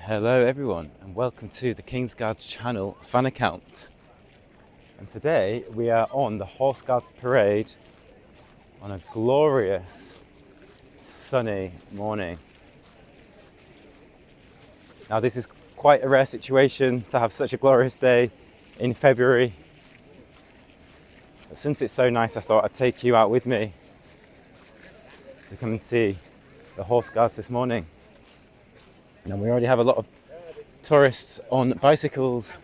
Hello everyone and welcome to the King's Guards channel fan account. And today we are on the Horse Guards parade on a glorious sunny morning. Now this is quite a rare situation to have such a glorious day in February. But since it's so nice, I thought I'd take you out with me to come and see the Horse Guards this morning. And we already have a lot of tourists on bicycles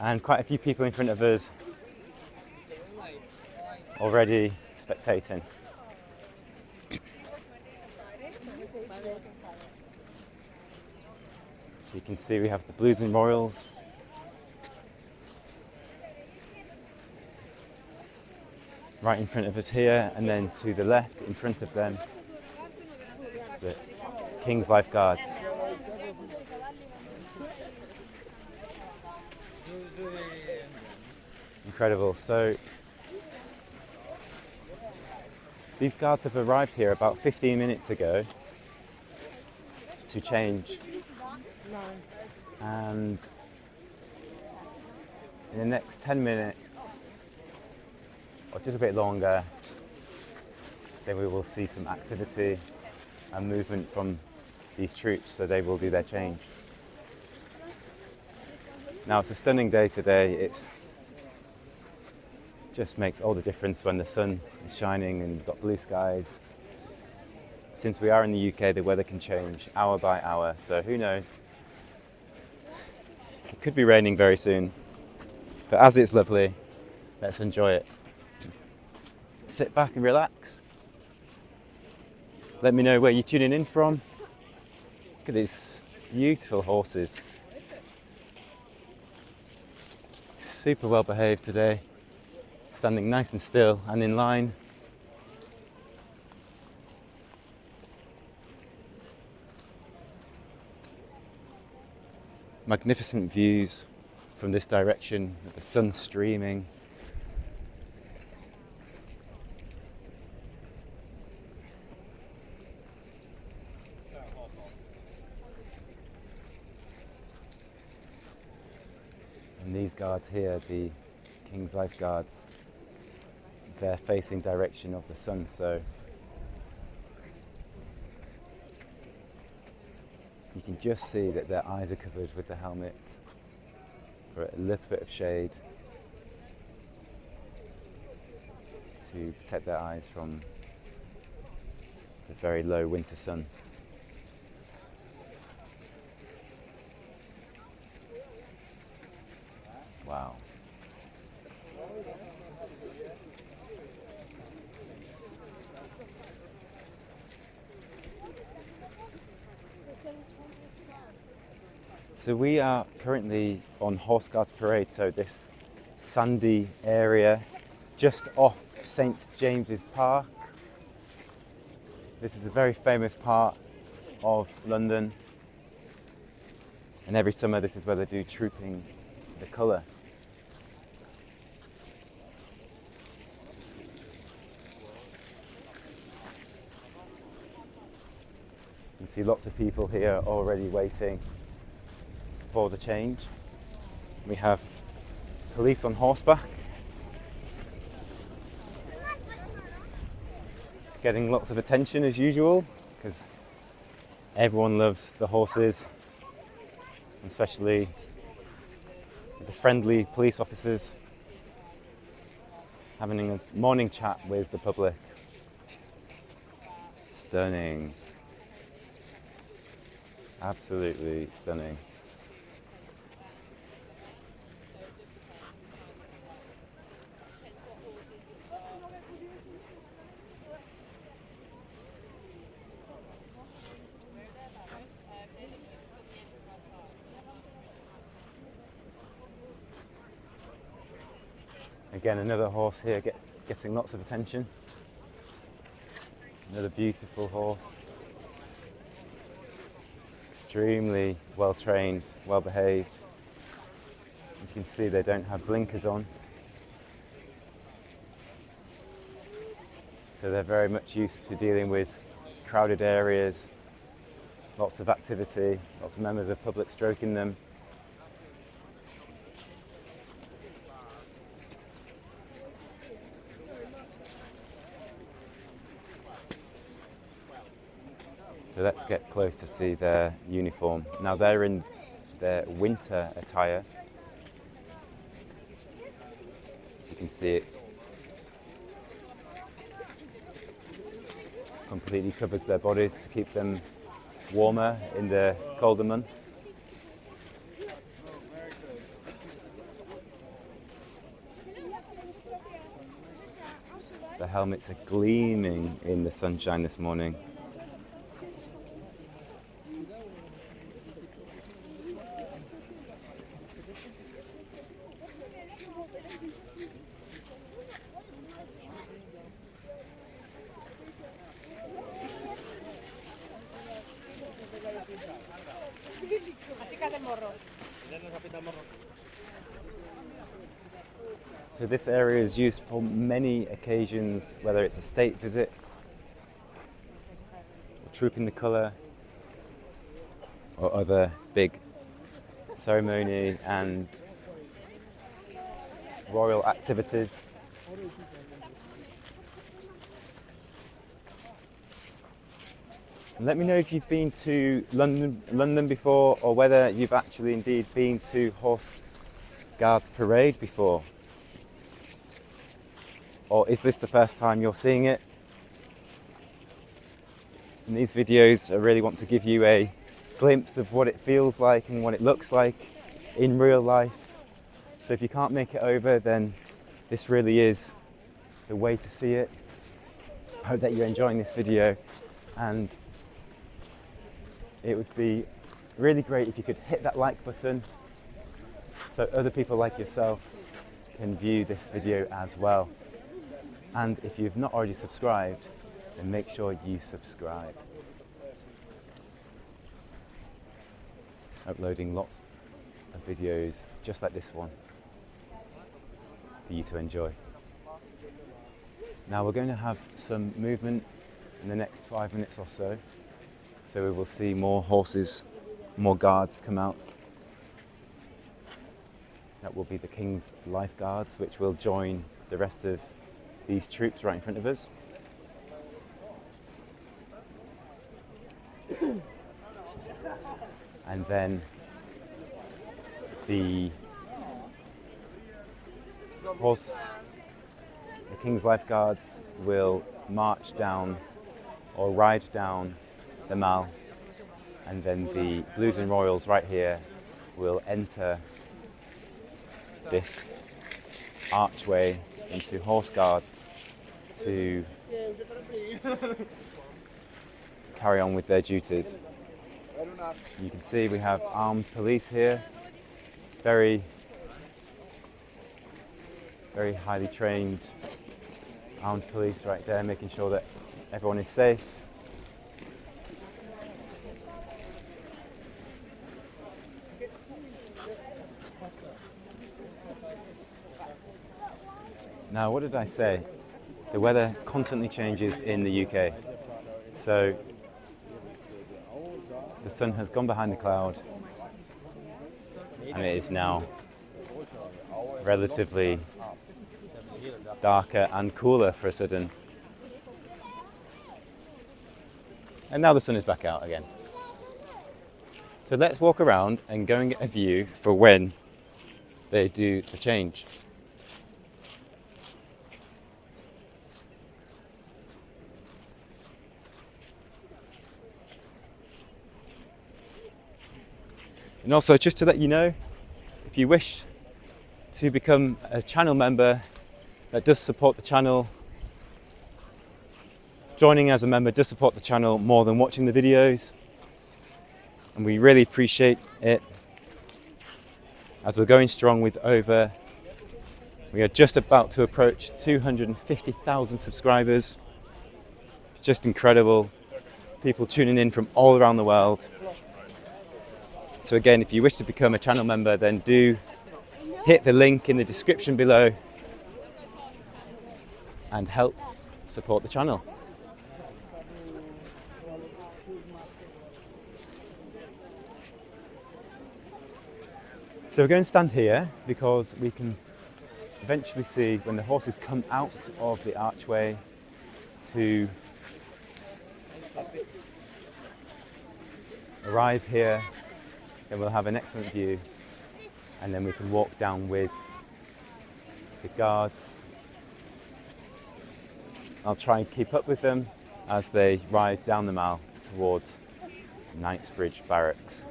and quite a few people in front of us already spectating. So you can see we have the Blues and Royals. Right in front of us here, and then to the left in front of them is the King's Life Guards. Incredible. So these guards have arrived here about 15 minutes ago to change, and in the next 10 minutes or just a bit longer then we will see some activity and movement from these troops, so they will do their change. Now it's a stunning day today. It just makes all the difference when the sun is shining and you've got blue skies. Since we are in the UK, the weather can change hour by hour, so who knows? It could be raining very soon, but as it's lovely, let's enjoy it. Sit back and relax. Let me know where you're tuning in from. Look at these beautiful horses. Super well behaved today, standing nice and still and in line. Magnificent views from this direction with the sun streaming. And these guards here, the King's Life Guards, they're facing direction of the sun, so you can just see that their eyes are covered with the helmet for a little bit of shade to protect their eyes from the very low winter sun. Wow. So we are currently on Horse Guards Parade, so this sandy area just off St James's Park. This is a very famous part of London, and every summer this is where they do Trooping the Colour. You can see lots of people here already waiting for the change. We have police on horseback, getting lots of attention as usual because everyone loves the horses, especially the friendly police officers having a morning chat with the public. Stunning. Absolutely stunning. Again, another horse here getting lots of attention. Another beautiful horse. Extremely well trained, well behaved. As you can see, they don't have blinkers on. So they're very much used to dealing with crowded areas Lots of activity, lots of members of the public stroking them. So let's get close to see their uniform. Now they're in their winter attire. As you can see, it completely covers their bodies to keep them warmer in the colder months. The helmets are gleaming in the sunshine this morning. So this area is used for many occasions, whether it's a state visit, or trooping the colour, or other big ceremony and royal activities. And let me know if you've been to London before, or whether you've actually indeed been to Horse Guards Parade before. Or is this the first time you're seeing it? In these videos, I really want to give you a glimpse of what it feels like and what it looks like in real life. So if you can't make it over, then this really is the way to see it. I hope that you're enjoying this video, and it would be really great if you could hit that like button so other people like yourself can view this video as well. And if you've not already subscribed, then make sure you subscribe. Uploading lots of videos just like this one for you to enjoy. Now we're going to have some movement in the next 5 minutes or so. So we will see more horses, more guards come out. That will be the King's Life Guards, which will join the rest of these troops right in front of us. And then the King's Life Guards will march down or ride down the Mall, and then the Blues and Royals right here will enter this archway into Horse Guards to carry on with their duties. You can see we have armed police here, very highly trained armed police right there, making sure that everyone is safe. Now, what did I say? The weather constantly changes in the UK. So the sun has gone behind the cloud and it is now relatively darker and cooler for a sudden. And now the sun is back out again. So let's walk around and go and get a view for when they do the change. And also, just to let you know, if you wish to become a channel member that does support the channel, joining as a member does support the channel more than watching the videos, and we really appreciate it, as we're going strong with we are just about to approach 250,000 subscribers. It's just incredible. People tuning in from all around the world. So again, if you wish to become a channel member, then do hit the link in the description below and help support the channel. So we're going to stand here because we can eventually see when the horses come out of the archway to arrive here, then we'll have an excellent view, and then we can walk down with the guards. I'll try and keep up with them as they ride down the mall towards Knightsbridge Barracks.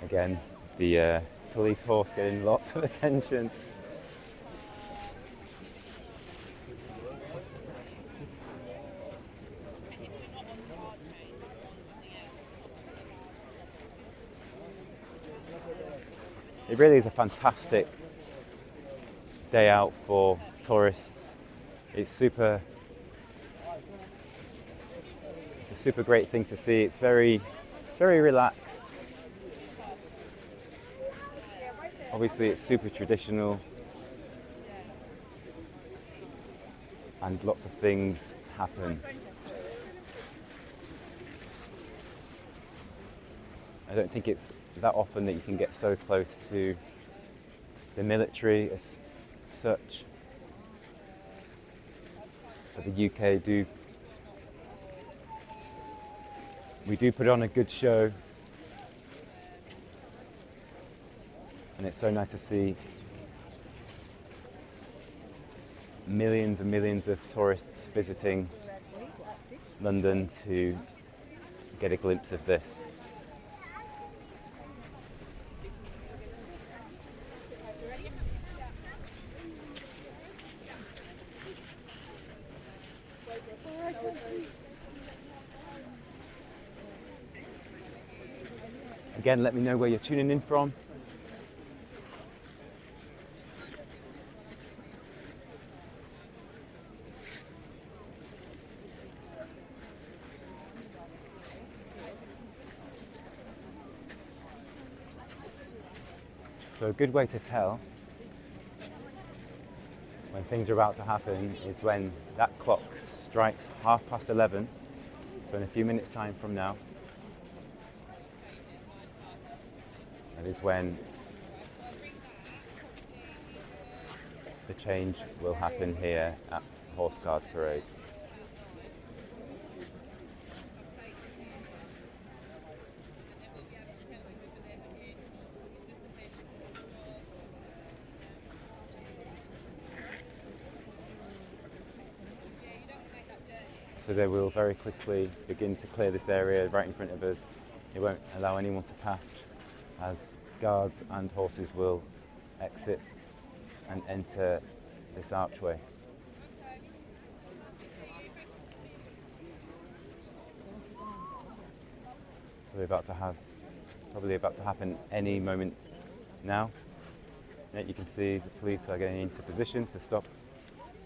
Again, the police horse getting lots of attention. It really is a fantastic day out for tourists. It's a super great thing to see. It's very relaxed. Obviously it's super traditional and lots of things happen. I don't think it's that often that you can get so close to the military as such. But the UK we do put on a good show, and it's so nice to see millions and millions of tourists visiting London to get a glimpse of this. Again, let me know where you're tuning in from. So a good way to tell when things are about to happen is when that clock strikes 11:30, so in a few minutes time from now. That is when the change will happen here at Horse Guards Parade. So they will very quickly begin to clear this area right in front of us. It won't allow anyone to pass, as guards and horses will exit and enter this archway. Probably about to happen any moment now. Yet you can see the police are getting into position to stop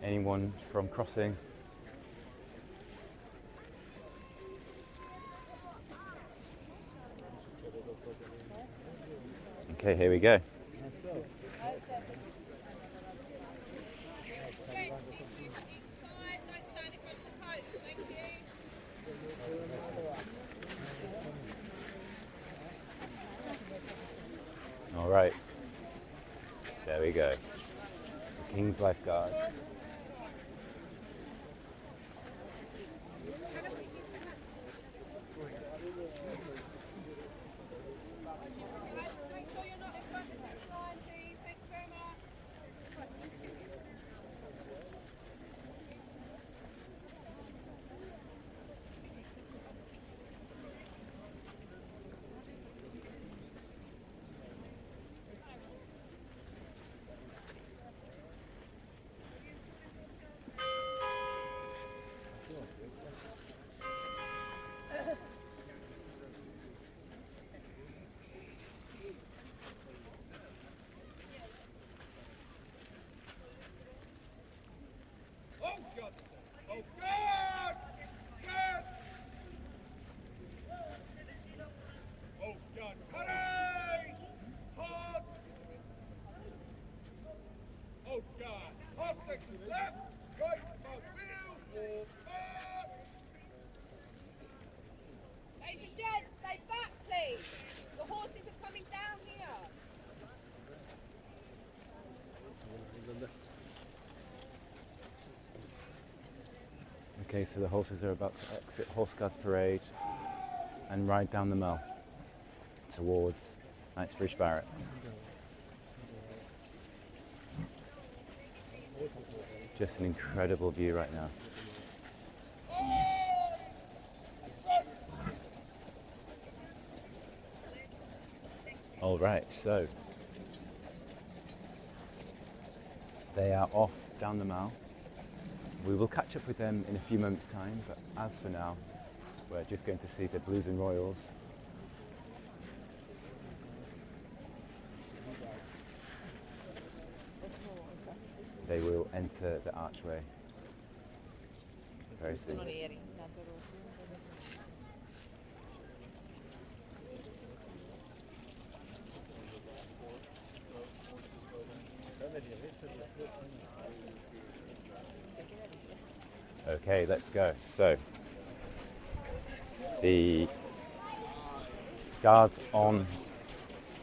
anyone from crossing. Okay, here we go. All right, there we go. The King's Lifeguards. Hey, the horses are coming down here. Okay, so the horses are about to exit Horse Guards Parade and ride down the Mall towards Knightsbridge Barracks. Just an incredible view right now. All right, so they are off down the Mall. We will catch up with them in a few moments' time, but as for now, we're just going to see the Blues and Royals. They will enter the archway very soon. Okay, let's go. So, the guards on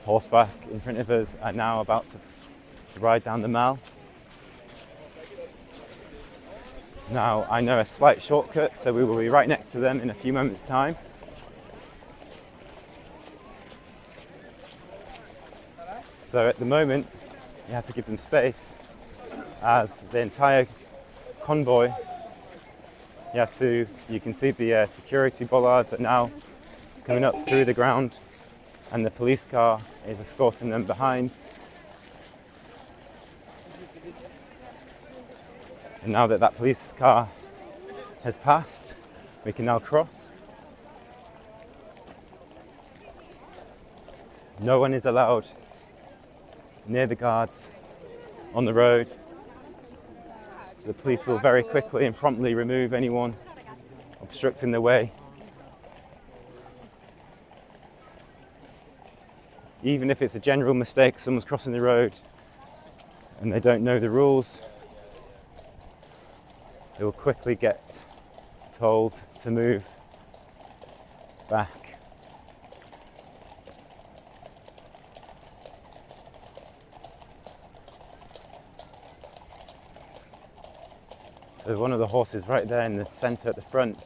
horseback in front of us are now about to ride down the Mall. Now, I know a slight shortcut, so we will be right next to them in a few moments' time. So at the moment, you have to give them space, as the entire convoy, you can see the security bollards are now coming up through the ground, and the police car is escorting them behind. And now that that police car has passed, we can now cross. No one is allowed near the guards on the road. So the police will very quickly and promptly remove anyone obstructing the way. Even if it's a general mistake, someone's crossing the road and they don't know the rules, they will quickly get told to move back. So one of the horses right there in the centre at the front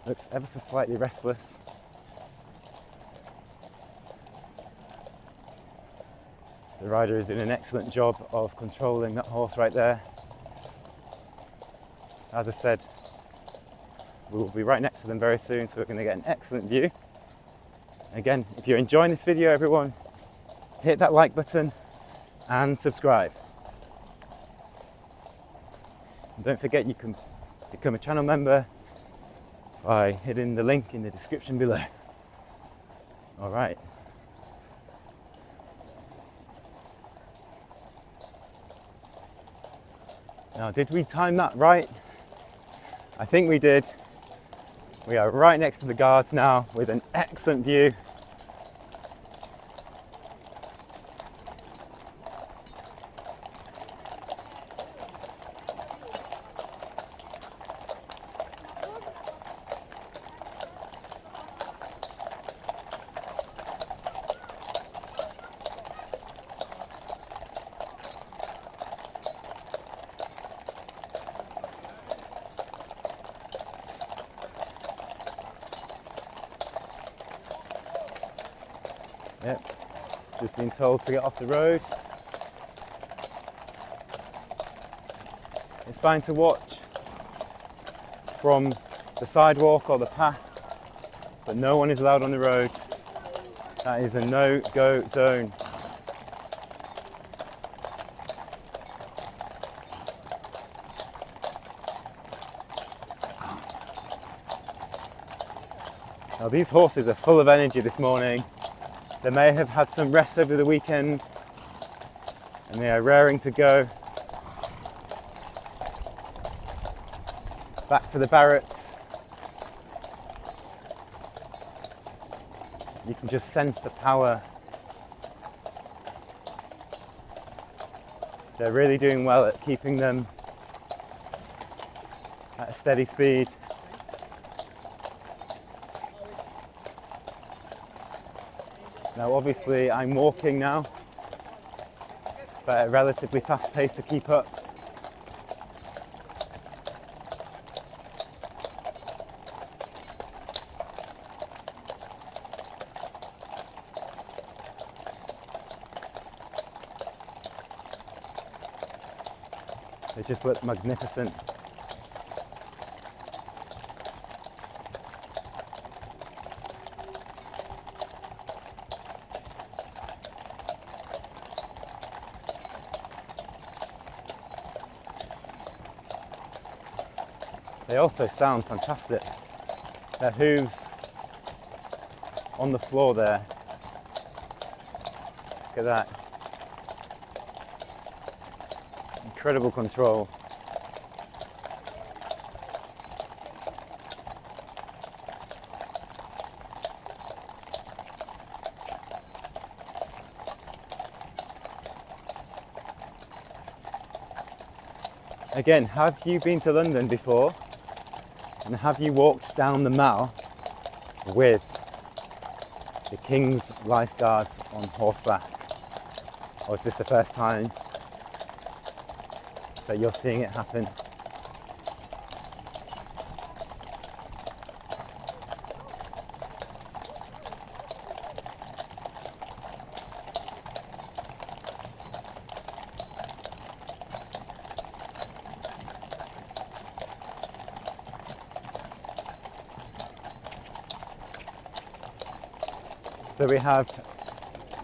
looks ever so slightly restless. The rider is doing an excellent job of controlling that horse right there. As I said, we will be right next to them very soon, so we're going to get an excellent view. Again, if you're enjoying this video, everyone, hit that like button and subscribe. And don't forget, you can become a channel member by hitting the link in the description below. All right. Now, did we time that right? I think we did. We are right next to the guards now with an excellent view. Yep, just been told to get off the road. It's fine to watch from the sidewalk or the path, but no one is allowed on the road. That is a no-go zone. Now, these horses are full of energy this morning. They may have had some rest over the weekend and they are raring to go back to the barracks. You can just sense the power. They're really doing well at keeping them at a steady speed. Now obviously I'm walking now, but at a relatively fast pace to keep up. They just look magnificent. They also sound fantastic. Their hooves on the floor there. Look at that. Incredible control. Again, have you been to London before? And have you walked down the Mall with the King's lifeguards on horseback? Or is this the first time that you're seeing it happen? So we have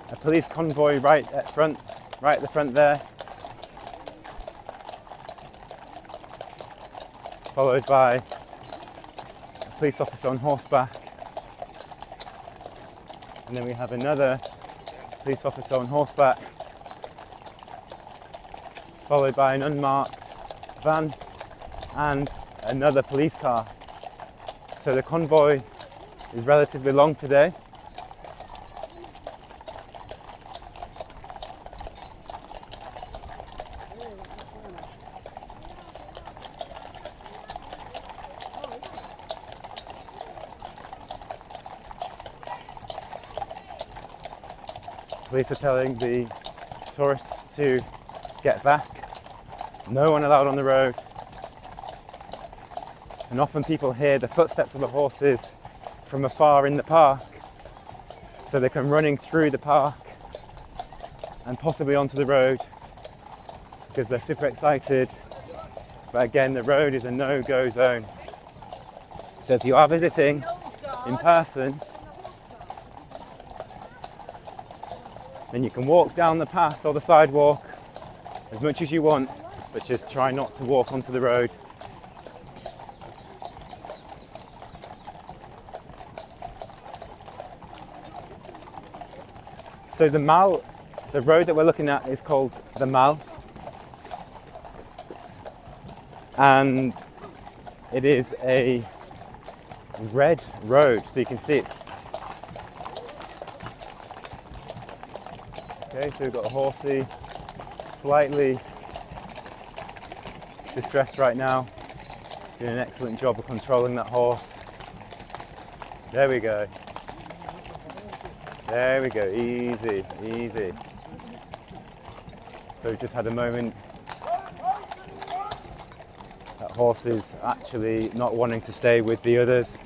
a police convoy right at the front there, followed by a police officer on horseback, and then we have another police officer on horseback, followed by an unmarked van and another police car. So the convoy is relatively long today. Police are telling the tourists to get back. No one allowed on the road. And often people hear the footsteps of the horses from afar in the park, so they come running through the park and possibly onto the road because they're super excited. But again, the road is a no-go zone. So if you are visiting in person, then you can walk down the path or the sidewalk as much as you want, but just try not to walk onto the road. So the Mall, the road that we're looking at is called the Mall, and it is a red road, so you can see it. Okay, so we've got a horsey, slightly distressed right now, doing an excellent job of controlling that horse. There we go. There we go, easy, easy. So we've just had a moment. That horse is actually not wanting to stay with the others.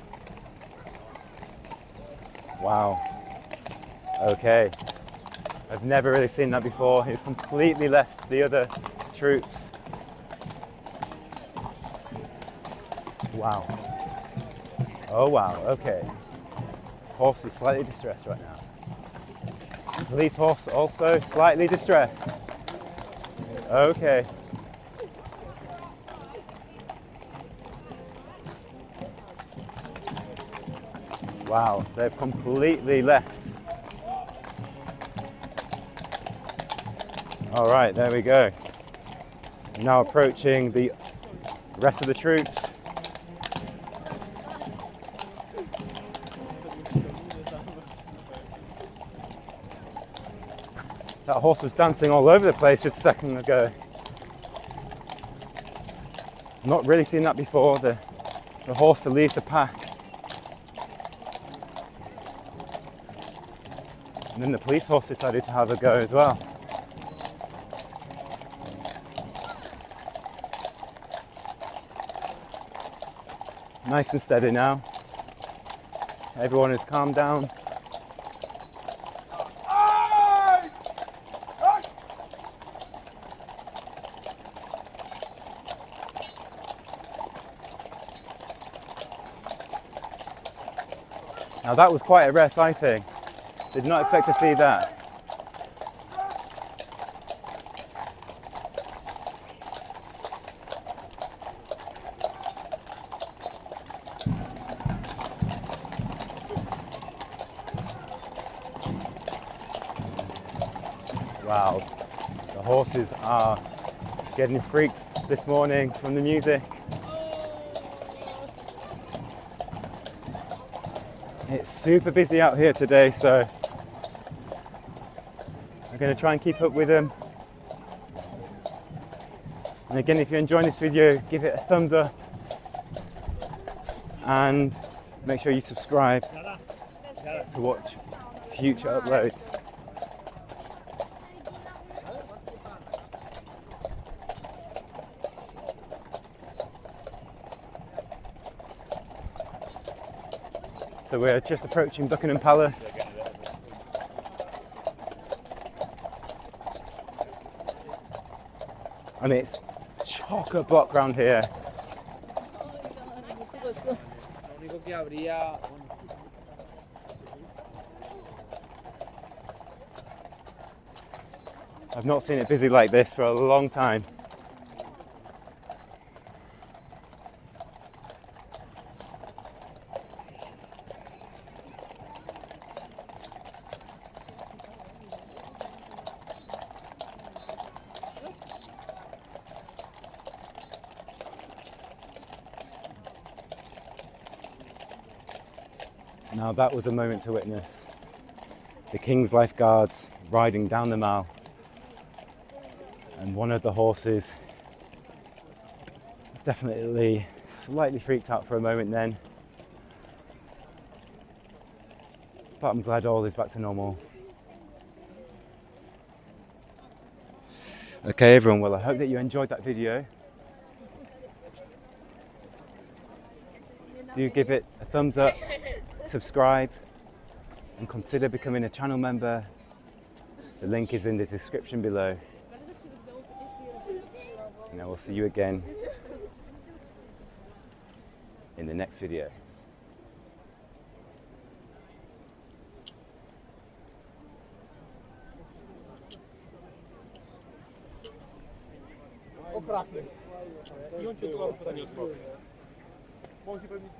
Wow. Okay. I've never really seen that before. He's completely left the other troops. Wow. Oh wow, okay. Horse is slightly distressed right now. Police horse also slightly distressed. Okay. Wow, they've completely left. All right, there we go. Now approaching the rest of the troops. That horse was dancing all over the place just a second ago. Not really seen that before, the horse to leave the pack. And then the police horse decided to have a go as well. Nice and steady now. Everyone has calmed down. Now that was quite a rare sighting. Did not expect to see that. Wow, the horses are getting freaked this morning from the music. It's super busy out here today, so I'm going to try and keep up with them. And again, if you're enjoying this video, give it a thumbs up and make sure you subscribe to watch future uploads. So we're just approaching Buckingham Palace. And it's chock-a-block round here. I've not seen it busy like this for a long time. Now that was a moment to witness. The King's Life Guards riding down the Mall, and one of the horses was definitely slightly freaked out for a moment then. But I'm glad all is back to normal. Okay everyone, well I hope that you enjoyed that video. Do give it a thumbs up, subscribe, and consider becoming a channel member. The link is in the description below. And I will see you again in the next video. Io non c'ho trovato da niente. Poi si prende il